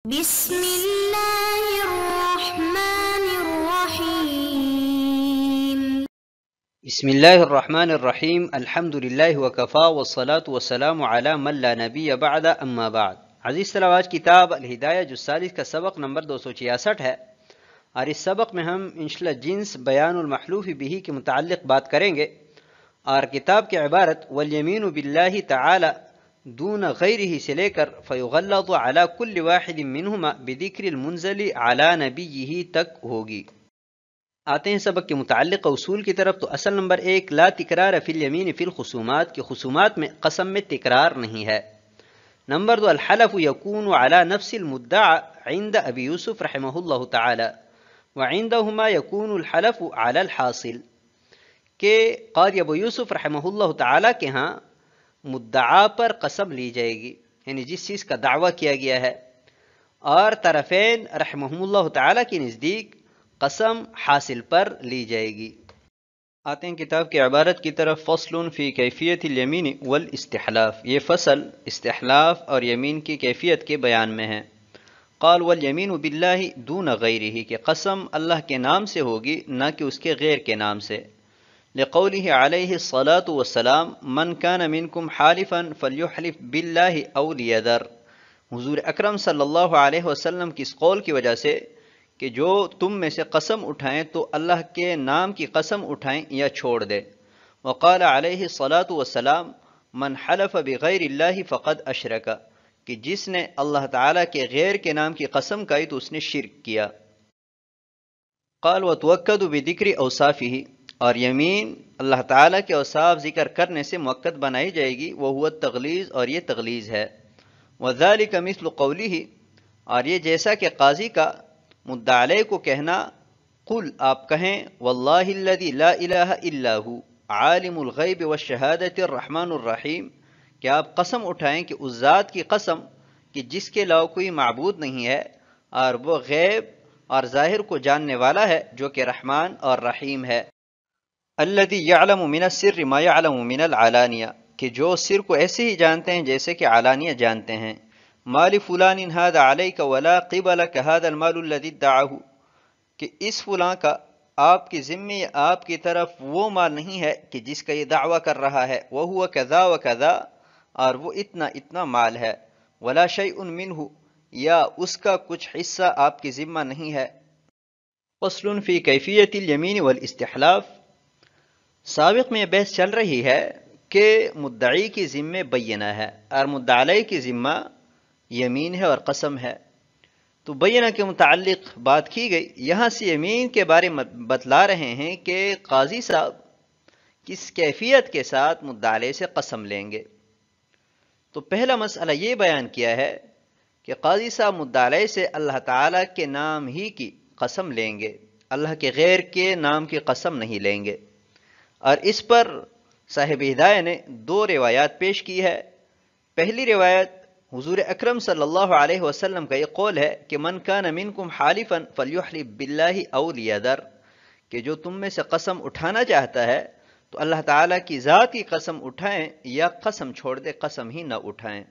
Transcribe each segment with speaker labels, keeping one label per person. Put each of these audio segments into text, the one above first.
Speaker 1: بسم الله الرحمن الرحيم.
Speaker 2: بسم الله الرحمن الرحیم الحمد للہ وکفا والصلاة والسلام علی من لا نبی بعد اما بعد. عزیز طلباء، آج کتاب الہدایہ جز 40 کا سبق نمبر 266 ہے، اور اس سبق میں ہم انشاءاللہ جنس بیان المحلوف بہ کے متعلق بات کریں گے. اور کتاب کی عبارت والیمین باللہ تعالی دون غیرہ سے لے کر فیغلظ علی کل واحد منہما بذکر المنزل علی نبیہ تک ہوگی. آتے ہیں سبق کے متعلق اصول کی طرف. تو اصل نمبر 1، لا تکرار فی الیمین فی الخصومات، کہ خصومات میں قسم میں تکرار نہیں ہے. نمبر 2، الحلف یکون علی نفس المدعا عند ابی یوسف رحمہ اللہ تعالی وعندہما یکون الحلف علی الحاصل، کہ قاضی ابو یوسف رحمہ اللہ تعالی کے ہاں مدعا پر قسم لی جائے گی، یعنی جس چیز کا دعویٰ کیا گیا ہے، اور طرفین رحمہم اللہ تعالی کے نزدیک قسم حاصل پر لی جائے گی. آتے ہیں کتاب کی عبارت کی طرف. فصل فی کیفیت الیمین والاستحلاف، یہ فصل استحلاف اور یمین کی کیفیت کے بیان میں ہے. قال والیمین باللہ دون غیرہ، کہ قسم اللہ کے نام سے ہوگی نہ کہ اس کے غیر کے نام سے. لقولہ علیہ الصلاۃ والسلام من کان منکم حالفا فلیحلف باللہ او لیذر، حضور اکرم صلی اللہ علیہ وسلم کی اس قول کی وجہ سے کہ جو تم میں سے قسم اٹھائیں تو اللہ کے نام کی قسم اٹھائیں یا چھوڑ دے. وقال علیہ الصلاۃ والسلام من حلف بغیر اللہ فقد اشرک، کہ جس نے اللہ تعالیٰ کے غیر کے نام کی قسم کھائی تو اس نے شرک کیا. قال وتوکد بذکر اوصافہ، اور یمین اللہ تعالیٰ کے اوصاف ذکر کرنے سے مؤکد بنائی جائے گی. وہو التغلیظ، اور یہ تغلیظ ہے. وذالک مثل قولہ، اور یہ جیسا کہ قاضی کا مدعا علیہ کو کہنا قل، آپ کہیں واللہ الذی لا الہ الا ہو عالم الغیب والشہادۃ الرحمن الرحیم، کہ آپ قسم اٹھائیں کہ اس ذات کی قسم کہ جس کے علاوہ کوئی معبود نہیں ہے، اور وہ غیب اور ظاہر کو جاننے والا ہے، جو کہ رحمان اور رحیم ہے. الذی یعلم من السر ما یعلم من العلانیہ، کہ جو سر کو ایسے ہی جانتے ہیں جیسے کہ علانیہ جانتے ہیں. مال فلان هذا علیک ولا قبلک هذا المال الذی ادعاه، کہ اس فلاں کا آپ کے ذمے یا آپ کی طرف وہ مال نہیں ہے کہ جس کا یہ دعویٰ کر رہا ہے. وہو کذا وکذا، اور وہ اتنا اتنا مال ہے. ولا شیء منہ، یا اس کا کچھ حصہ آپ کے ذمہ نہیں ہے. فصل فی کیفیت الیمین والاستحلاف، سابق میں یہ بحث چل رہی ہے کہ مدعی کی ذمہ بینہ ہے اور مدعا علیہ کی ذمہ یمین ہے اور قسم ہے. تو بینہ کے متعلق بات کی گئی. یہاں سے یمین کے بارے میں بتلا رہے ہیں کہ قاضی صاحب کس کیفیت کے ساتھ مدعا علیہ سے قسم لیں گے. تو پہلا مسئلہ یہ بیان کیا ہے کہ قاضی صاحب مدعا علیہ سے اللہ تعالیٰ کے نام ہی کی قسم لیں گے، اللہ کے غیر کے نام کی قسم نہیں لیں گے. اور اس پر صاحب ہدایہ نے 2 روایات پیش کی ہے. پہلی روایت حضور اکرم صلی اللہ علیہ وسلم کا یہ قول ہے کہ من کان منکم حالفا فلیحلف باللہ او لیذر، کہ جو تم میں سے قسم اٹھانا چاہتا ہے تو اللہ تعالیٰ کی ذات کی قسم اٹھائیں یا قسم چھوڑ دے، قسم ہی نہ اٹھائیں.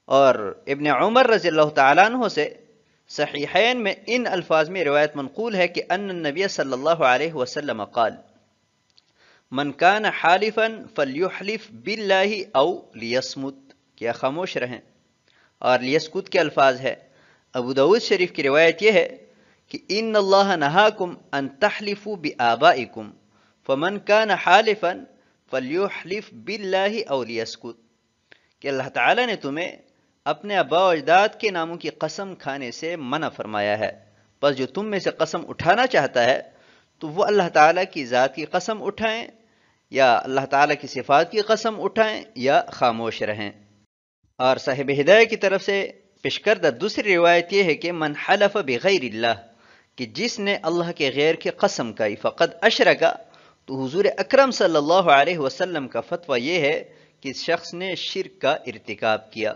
Speaker 2: اور ابن عمر رضی اللہ تعالیٰ عنہ سے صحیحین میں ان الفاظ میں روایت منقول ہے کہ ان النبی صلی اللہ علیہ وسلم قال من کان حالفا فلیحلف باللہ او لیصمت، کیا خاموش رہیں، اور لیسکت کے الفاظ ہے. ابو داود شریف کی روایت یہ ہے کہ ان اللہ نہاکم ان تحلفوا بآبائکم فمن کان حالفا فلیحلف باللہ او لیسکت، کہ اللہ تعالیٰ نے تمہیں اپنے آباء و اجداد کے ناموں کی قسم کھانے سے منع فرمایا ہے، بس جو تم میں سے قسم اٹھانا چاہتا ہے تو وہ اللہ تعالیٰ کی ذات کی قسم اٹھائیں یا اللہ تعالیٰ کی صفات کی قسم اٹھائیں یا خاموش رہیں. اور صاحب ہدایہ کی طرف سے پیش کردہ دوسری روایت یہ ہے کہ من حلف بغیر اللہ، کہ جس نے اللہ کے غیر کی قسم کھائی فقد اشرکا، تو حضور اکرم صلی اللہ علیہ وسلم کا فتویٰ یہ ہے کہ اس شخص نے شرک کا ارتکاب کیا.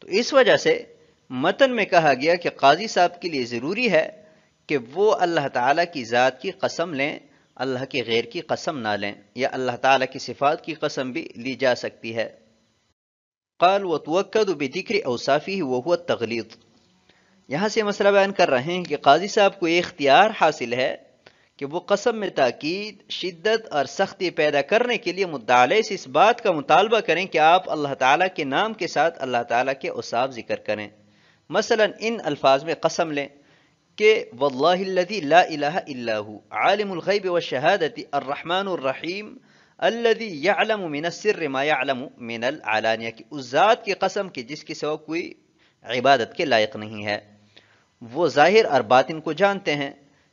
Speaker 2: تو اس وجہ سے متن میں کہا گیا کہ قاضی صاحب کے لیے ضروری ہے کہ وہ اللہ تعالیٰ کی ذات کی قسم لیں، اللہ کے غیر کی قسم نہ لیں، یا اللہ تعالیٰ کی صفات کی قسم بھی لی جا سکتی ہے. قال وتوکد بذکر اوصافہ وہو التغلیظ۔ یہاں سے مسئلہ بیان کر رہے ہیں کہ قاضی صاحب کو یہ اختیار حاصل ہے کہ وہ قسم میں تاکید، شدت اور سختی پیدا کرنے کے لیے مدعا علیہ سے اس بات کا مطالبہ کریں کہ آپ اللہ تعالیٰ کے نام کے ساتھ اللہ تعالیٰ کے اوصاف ذکر کریں۔ مثلا ان الفاظ میں قسم لیں کہ واللہ الذی لا الہ الا ہو عالم الغیب والشہادۃ الرحمن الرحیم الذی یعلم من السر ما یعلم من العلانیہ، کی اس ذات کی قسم کی جس کے سوا کوئی عبادت کے لائق نہیں ہے، وہ ظاہر اور باطن کو جانتے ہیں،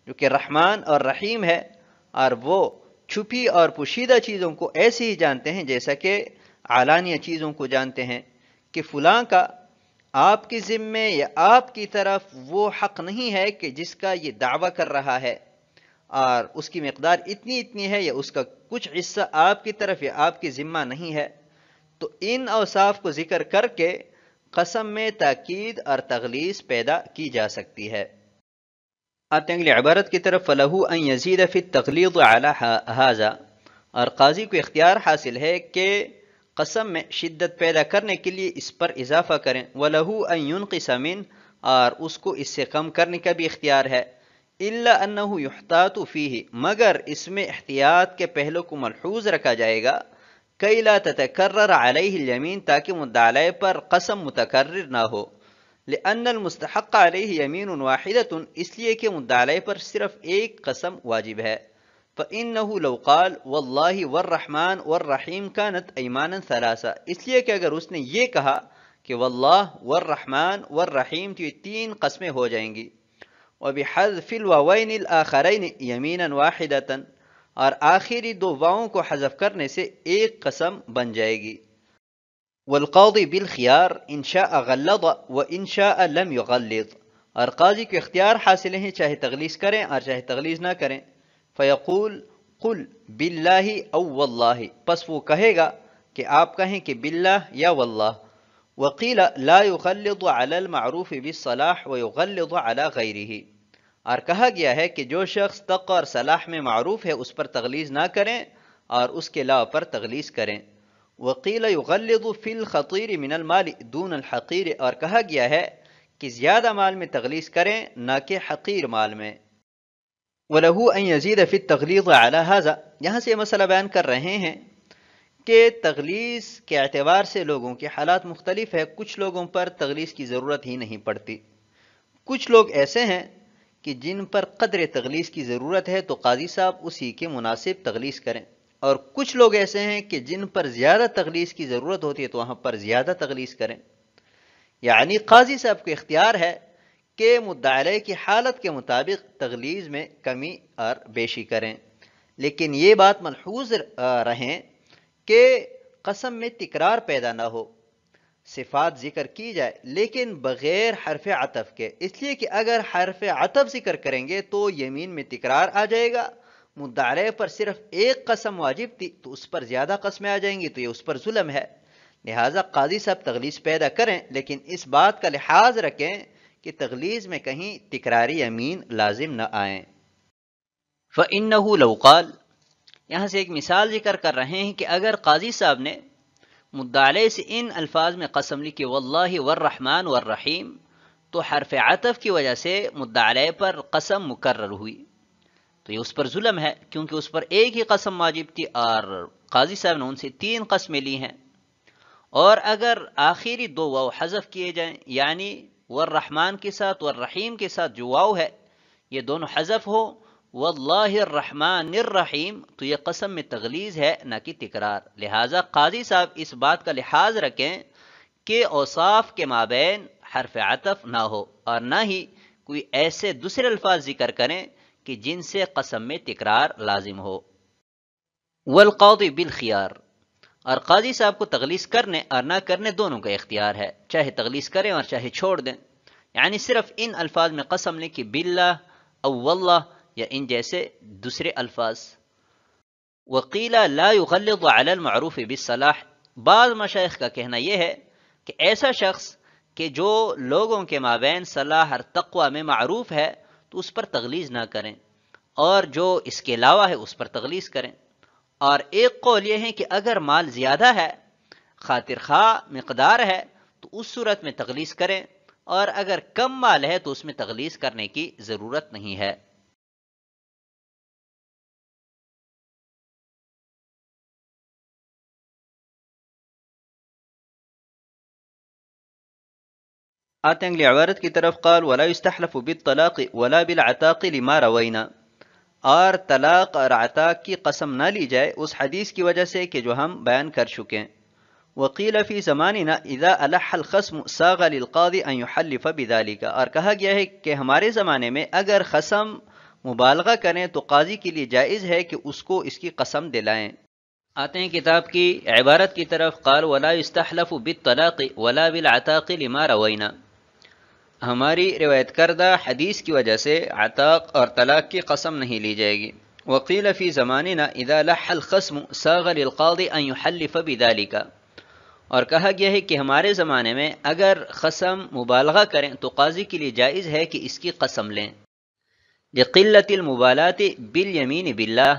Speaker 2: جو کہ رحمان اور رحیم ہے، اور وہ چھپی اور پوشیدہ چیزوں کو ایسے ہی جانتے ہیں جیسا کہ علانیہ چیزوں کو جانتے ہیں، کہ فلاں کا آپ کی ذمے یا آپ کی طرف وہ حق نہیں ہے کہ جس کا یہ دعویٰ کر رہا ہے، اور اس کی مقدار اتنی ہے، یا اس کا کچھ حصہ آپ کی طرف یا آپ کی ذمہ نہیں ہے۔ تو ان اوصاف کو ذکر کر کے قسم میں تاکید اور تغلیظ پیدا کی جا سکتی ہے۔ آتے ہیں اگلی عبارت کی طرف، فَلَهُ أَن يَزِيدَ فِي التَّغْلِيظِ عَلَى هَذَا، اور قاضی کو اختیار حاصل ہے کہ قسم میں شدت پیدا کرنے کے لیے اس پر اضافہ کریں، وَلَهُ أَن يُنْقِصَ مِنْ، اور اس کو اس سے کم کرنے کا بھی اختیار ہے، إِلَّا أَنَّهُ يُحْتَاطُ فِيهِ، مگر اس میں احتیاط کے پہلو کو ملحوظ رکھا جائے گا، كَيْ لَا تَتَكَرَّرَ عَلَيْهِ الْيَمِينَ، تاکہ مدعا علیہ پر قسم متکرر نہ ہو، لأن المستحق علیہ یمین واحدۃ، اس لیے کہ مدعا علیہ پر صرف ایک قسم واجب ہے، فإنه لو قال واللہ والرحمن والرحیم كانت ایمانا ثلاثہ، اس لیے کہ اگر اس نے یہ کہا کہ واللہ والرحمن والرحیم، تو یہ تین قسمیں ہو جائیں گی، وبحذف الواوین الآخرین یمینا واحدۃ، اور آخری دو واؤں کو حذف کرنے سے ایک قسم بن جائے گی، والقاضی بالخیار ان شاء غلظ وان شاء لم یغلظ، اور قاضی کو اختیار حاصل ہے چاہے تغلیظ کریں اور چاہے تغلیظ نہ کریں، فیقول قل باللہ او واللہ، پس وہ کہے گا کہ آپ کہیں کہ باللہ یا واللہ، وقیل لا یغلظ علی المعروف بالصلاح ویغلظ علی غیرہ، اور کہا گیا ہے کہ جو شخص تقوی اور صلاح میں معروف ہے اس پر تغلیظ نہ کریں اور اس کے علاوہ پر تغلیظ کریں، وقیل یغلظ فی الخطیر من المال دون الحقیر، اور کہا گیا ہے کہ زیادہ مال میں تغلیظ کریں نہ کہ حقیر مال میں، وَلَهُ أَن يَزِيدَ فِي التَّغْلِيظِ عَلَى هَذَا، یہاں سے یہ مسئلہ بیان کر رہے ہیں کہ تغلیظ کے اعتبار سے لوگوں کے حالات مختلف ہے، کچھ لوگوں پر تغلیظ کی ضرورت ہی نہیں پڑتی، کچھ لوگ ایسے ہیں کہ جن پر قدر تغلیظ کی ضرورت ہے تو قاضی صاحب اسی کے مناسب تغلیظ کریں، اور کچھ لوگ ایسے ہیں کہ جن پر زیادہ تغلیظ کی ضرورت ہوتی ہے تو وہاں پر زیادہ تغلیظ کریں، یعنی قاضی صاحب کو اختیار ہے کہ مدعا علیہ کی حالت کے مطابق تغلیظ میں کمی اور بیشی کریں، لیکن یہ بات ملحوظ رہیں کہ قسم میں تکرار پیدا نہ ہو، صفات ذکر کی جائے لیکن بغیر حرف عطف کے، اس لیے کہ اگر حرف عطف ذکر کریں گے تو یمین میں تکرار آ جائے گا، مدعا علیہ پر صرف ایک قسم واجب تھی تو اس پر زیادہ قسمیں آ جائیں گی تو یہ اس پر ظلم ہے، لہٰذا قاضی صاحب تغلیظ پیدا کریں لیکن اس بات کا لحاظ رکھیں کہ تغلیظ میں کہیں تکراری یمین لازم نہ آئیں۔ فَإِنَّهُ لَوْ قَالَ، یہاں سے ایک مثال ذکر کر رہے ہیں کہ اگر قاضی صاحب نے مدعا علیہ سے ان الفاظ میں قسم لی کہ واللہ والرحمن والرحیم، تو حرف عطف کی وجہ سے مدعا علیہ پر قسم مکرر ہوئی تو یہ اس پر ظلم ہے، کیونکہ اس پر ایک ہی قسم واجب تھی اور قاضی صاحب نے ان سے تین قسمیں لی ہیں، اور اگر آخری دو واو حذف کیے جائیں، یعنی والرحمن کے ساتھ والرحیم کے ساتھ جو واو ہے یہ دونوں حذف ہو، واللہ الرحمن الرحیم، تو یہ قسم میں تغلیظ ہے نہ کہ تکرار، لہٰذا قاضی صاحب اس بات کا لحاظ رکھیں کہ اوصاف کے مابین حرف عطف نہ ہو اور نہ ہی کوئی ایسے دوسرے الفاظ ذکر کریں کہ جن سے قسم میں تکرار لازم ہو۔ والقاضی بالخیار، اور قاضی صاحب کو تغلیظ کرنے اور نہ کرنے دونوں کا اختیار ہے، چاہے تغلیظ کریں اور چاہے چھوڑ دیں، یعنی صرف ان الفاظ میں قسم لیں کہ باللہ او واللہ یا ان جیسے دوسرے الفاظ۔ وقیل لا یغلظ علی المعروف بالصلاح، بعض مشائخ کا کہنا یہ ہے کہ ایسا شخص کہ جو لوگوں کے مابین صلاح اور تقوی میں معروف ہے تو اس پر تغلیظ نہ کریں، اور جو اس کے علاوہ ہے اس پر تغلیظ کریں، اور ایک قول یہ ہے کہ اگر مال زیادہ ہے خاطر خواہ مقدار ہے تو اس صورت میں تغلیظ کریں، اور اگر کم مال ہے تو اس میں تغلیظ کرنے کی ضرورت نہیں ہے۔ آتے ہیں اگلی عبارت کی طرف، قال ولا يستحلف بالطلاق ولا بالعتاق لما روینا، اور طلاق اور عتاق کی قسم نہ لی جائے اس حدیث کی وجہ سے کہ جو ہم بیان کر چکے ہیں۔ وقیل فی زماننا اذا الح الخصم ساغ للقاضی ان يحلف بذلك، اور کہا گیا ہے کہ ہمارے زمانے میں اگر خصم مبالغہ کریں تو قاضی کے لیے جائز ہے کہ اس کو اس کی قسم دلائیں۔ آتے ہیں کتاب کی عبارت کی طرف، قال ولا يستحلف بالطلاق ولا بالعتاق لما روینا، ہماری روایت کردہ حدیث کی وجہ سے عتاق اور طلاق کی قسم نہیں لی جائے گی۔ وقیل فی زماننا اذا لح الخصم ساغ للقاضی ان يحلف بذلك، اور کہا گیا ہے کہ ہمارے زمانے میں اگر خصم مبالغہ کریں تو قاضی کے لیے جائز ہے کہ اس کی قسم لیں۔ لقلت المبالات بالیمین باللہ،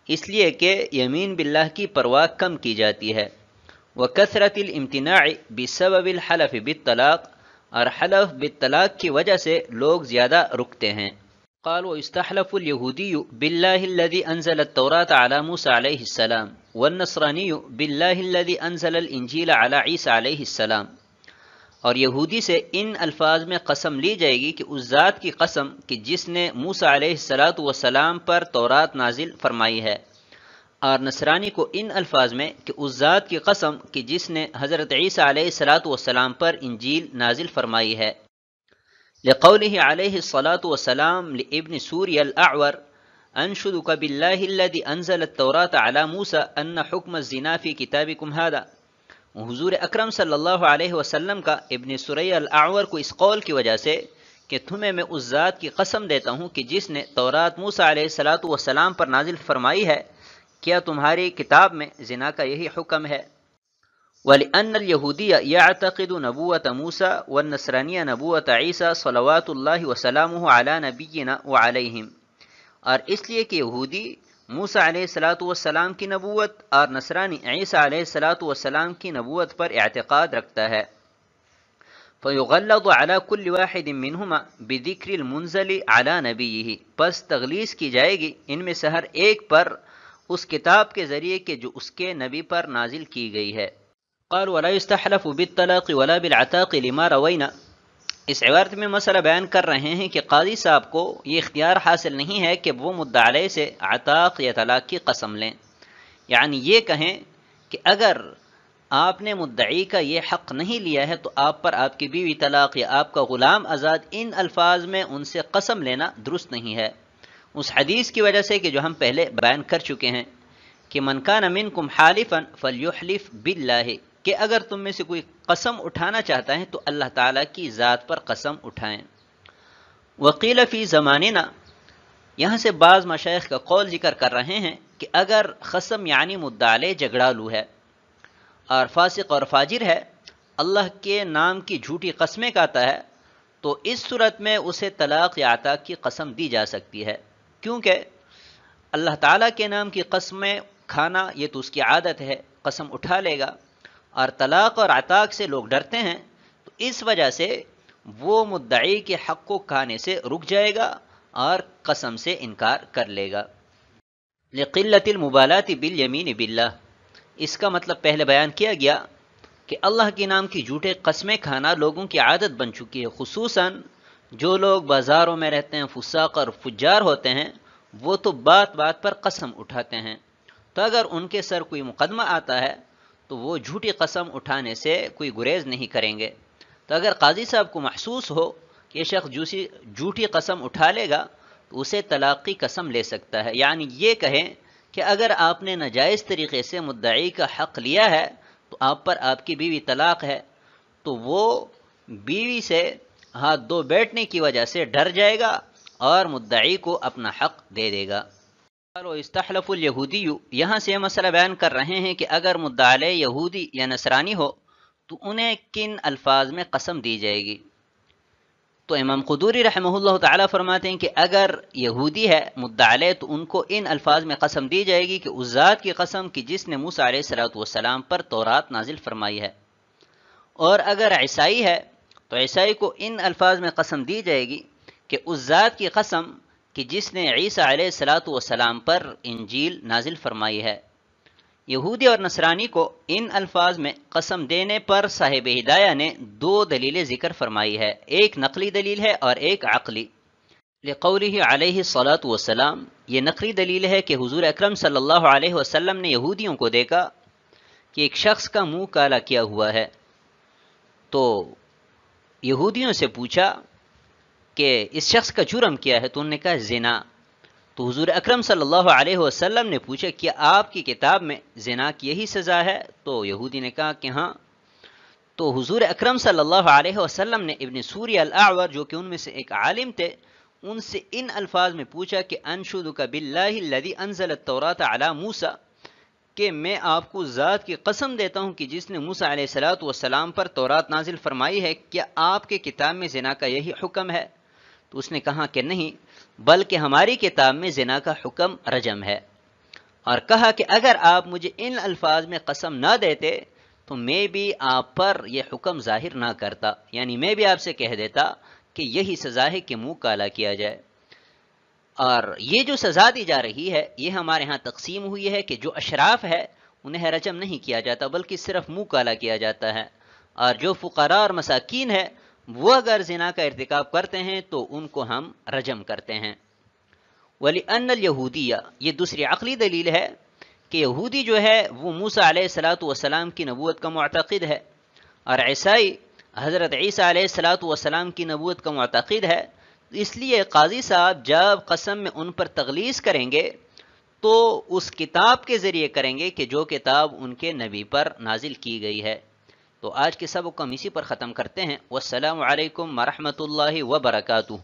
Speaker 2: اس لیے کہ یمین باللہ کی پرواہ کم کی جاتی ہے۔ وکثرت الامتناع بسبب الحلف بالطلاق، اور حلف بالطلاق کی وجہ سے لوگ زیادہ رکتے ہیں۔ قال ويستحلف اليهودي بالله الذي انزل التوراة على موسى عليه السلام والنصراني بالله الذي انزل الانجيل على عيسى عليه السلام، اور یہودی سے ان الفاظ میں قسم لی جائے گی کہ اس ذات کی قسم کہ جس نے موسیٰ علیہ السلام پر تورات نازل فرمائی ہے، اور نصرانی کو ان الفاظ میں کہ اس ذات کی قسم کہ جس نے حضرت عیسیٰ علیہ السلام پر انجیل نازل فرمائی ہے۔ لقوله علیہ السلام لابن سوری الاعور انشدک باللہ الذی انزل التوراة على موسیٰ ان حکم الزنا فی کتابکم هذا، حضور اکرم صلی اللہ علیہ وسلم کا ابن سوری الاعور کو اس قول کی وجہ سے کہ تمہیں میں اس ذات کی قسم دیتا ہوں کہ جس نے تورات موسیٰ علیہ السلام پر نازل فرمائی ہے، کیا تمہاری کتاب میں زنا کا یہی حکم ہے؟ وَلِأَنَّ الْيَهُودِيَّ يَعْتَقِدُ نَبُوَّةَ مُوسَى وَالنَّصْرَانِيَّ نَبُوَّةَ عِيسَى صلوات اللہ وسلامہ علی نبینا وعلیہم، اور اس لیے کہ یہودی موسیٰ علیہ السلام کی نبوت اور نصرانی عیسیٰ علیہ السلام کی نبوت پر اعتقاد رکھتا ہے۔ فَيُغَلَّظُ عَلَى كُلِّ وَاحِدٍ مِّنْهُمَا بِذِكْرِ الْمُنزَلِ عَلَى نَبِيِّهِ، پس تغلیظ کی جائے گی ان میں سے ہر ایک پر اس کتاب کے ذریعے کہ جو اس کے نبی پر نازل کی گئی ہے۔ قال ولا يستحلف بالطلاق ولا بالعتاق لما روینا، اس عبارت میں مسئلہ بیان کر رہے ہیں کہ قاضی صاحب کو یہ اختیار حاصل نہیں ہے کہ وہ مدعا علیہ سے عتاق یا طلاق کی قسم لیں، یعنی یہ کہیں کہ اگر آپ نے مدعی کا یہ حق نہیں لیا ہے تو آپ پر آپ کی بیوی طلاق یا آپ کا غلام آزاد، ان الفاظ میں ان سے قسم لینا درست نہیں ہے، اس حدیث کی وجہ سے کہ جو ہم پہلے بیان کر چکے ہیں کہ من کان منکم حالفا فلیحلف باللہ، کہ اگر تم میں سے کوئی قسم اٹھانا چاہتا ہے تو اللہ تعالیٰ کی ذات پر قسم اٹھائیں۔ وقیل فی زماننا، یہاں سے بعض مشائخ کا قول ذکر کر رہے ہیں کہ اگر خصم یعنی مدعا علیہ جھگڑالو ہے اور فاسق اور فاجر ہے، اللہ کے نام کی جھوٹی قسمیں کھاتا ہے، تو اس صورت میں اسے طلاق یا عتاق کی قسم دی جا سکتی ہے، کیونکہ اللہ تعالیٰ کے نام کی قسمیں کھانا یہ تو اس کی عادت ہے، قسم اٹھا لے گا، اور طلاق اور عتاق سے لوگ ڈرتے ہیں، تو اس وجہ سے وہ مدعی کے حق کو کھانے سے رک جائے گا اور قسم سے انکار کر لے گا۔ لقلت المبالات بالیمین باللہ، اس کا مطلب پہلے بیان کیا گیا کہ اللہ کے نام کی جھوٹے قسمیں کھانا لوگوں کی عادت بن چکی ہے، خصوصاً جو لوگ بازاروں میں رہتے ہیں، فساق اور فجار ہوتے ہیں، وہ تو بات بات پر قسم اٹھاتے ہیں، تو اگر ان کے سر کوئی مقدمہ آتا ہے تو وہ جھوٹی قسم اٹھانے سے کوئی گریز نہیں کریں گے۔ تو اگر قاضی صاحب کو محسوس ہو کہ یہ شخص جھوٹی قسم اٹھا لے گا تو اسے طلاق کی قسم لے سکتا ہے، یعنی یہ کہیں کہ اگر آپ نے ناجائز طریقے سے مدعی کا حق لیا ہے تو آپ پر آپ کی بیوی طلاق ہے، تو وہ بیوی سے ہاتھ دھو بیٹھنے کی وجہ سے ڈر جائے گا اور مدعی کو اپنا حق دے دے گا۔ استحلف الیہودی، یہاں سے یہ مسئلہ بیان کر رہے ہیں کہ اگر مدعا علیہ یہودی یا نصرانی ہو تو انہیں کن الفاظ میں قسم دی جائے گی۔ تو امام قدوری رحمہ اللہ تعالیٰ فرماتے ہیں کہ اگر یہودی ہے مدعی علیہ تو ان کو ان الفاظ میں قسم دی جائے گی کہ اس ذات کی قسم کہ جس نے موسیٰ علیہ السلام پر تورات نازل فرمائی ہے، اور اگر عیسائی ہے تو عیسائی کو ان الفاظ میں قسم دی جائے گی کہ اس ذات کی قسم کہ جس نے عیسیٰ علیہ السلام پر انجیل نازل فرمائی ہے۔ یہودی اور نصرانی کو ان الفاظ میں قسم دینے پر صاحب ہدایہ نے دو دلیلیں ذکر فرمائی ہے، ایک نقلی دلیل ہے اور ایک عقلی۔ لقولہ علیہ الصلاۃ والسلام، یہ نقلی دلیل ہے کہ حضور اکرم صلی اللہ علیہ وسلم نے یہودیوں کو دیکھا کہ ایک شخص کا منہ کالا کیا ہوا ہے، تو یہودیوں سے پوچھا کہ اس شخص کا جرم کیا ہے، تو انہوں نے کہا زنا۔ تو حضور اکرم صلی اللہ علیہ وسلم نے پوچھا کہ آپ کی کتاب میں زنا کی یہی سزا ہے؟ تو یہودی نے کہا کہ ہاں۔ تو حضور اکرم صلی اللہ علیہ وسلم نے ابن سوری الاعور جو کہ ان میں سے ایک عالم تھے، ان سے ان الفاظ میں پوچھا کہ انشدک باللہ الذی انزل التوراۃ علی موسیٰ، کہ میں آپ کو ذات کی قسم دیتا ہوں کہ جس نے موسیٰ علیہ السلام پر تورات نازل فرمائی ہے، کیا آپ کے کتاب میں زنا کا یہی حکم ہے؟ تو اس نے کہا کہ نہیں، بلکہ ہماری کتاب میں زنا کا حکم رجم ہے، اور کہا کہ اگر آپ مجھے ان الفاظ میں قسم نہ دیتے تو میں بھی آپ پر یہ حکم ظاہر نہ کرتا، یعنی میں بھی آپ سے کہہ دیتا کہ یہی سزا ہے کہ منہ کالا کیا جائے۔ اور یہ جو سزا دی جا رہی ہے یہ ہمارے ہاں تقسیم ہوئی ہے کہ جو اشراف ہے انہیں رجم نہیں کیا جاتا بلکہ صرف منہ کالا کیا جاتا ہے، اور جو فقراء اور مساکین ہے وہ اگر زنا کا ارتکاب کرتے ہیں تو ان کو ہم رجم کرتے ہیں۔ وَلِأَنَّ الْيَهُودِيَّ، یہ دوسری عقلی دلیل ہے کہ یہودی جو ہے وہ موسیٰ علیہ السلام کی نبوت کا معتقد ہے، اور عیسائی حضرت عیسیٰ علیہ السلام کی نبوت کا معتقد ہے، اس لیے قاضی صاحب جب قسم میں ان پر تغلیظ کریں گے تو اس کتاب کے ذریعے کریں گے کہ جو کتاب ان کے نبی پر نازل کی گئی ہے۔ تو آج کے سبق کو ہم اسی پر ختم کرتے ہیں۔ والسلام علیکم ورحمۃ اللہ وبرکاتہ۔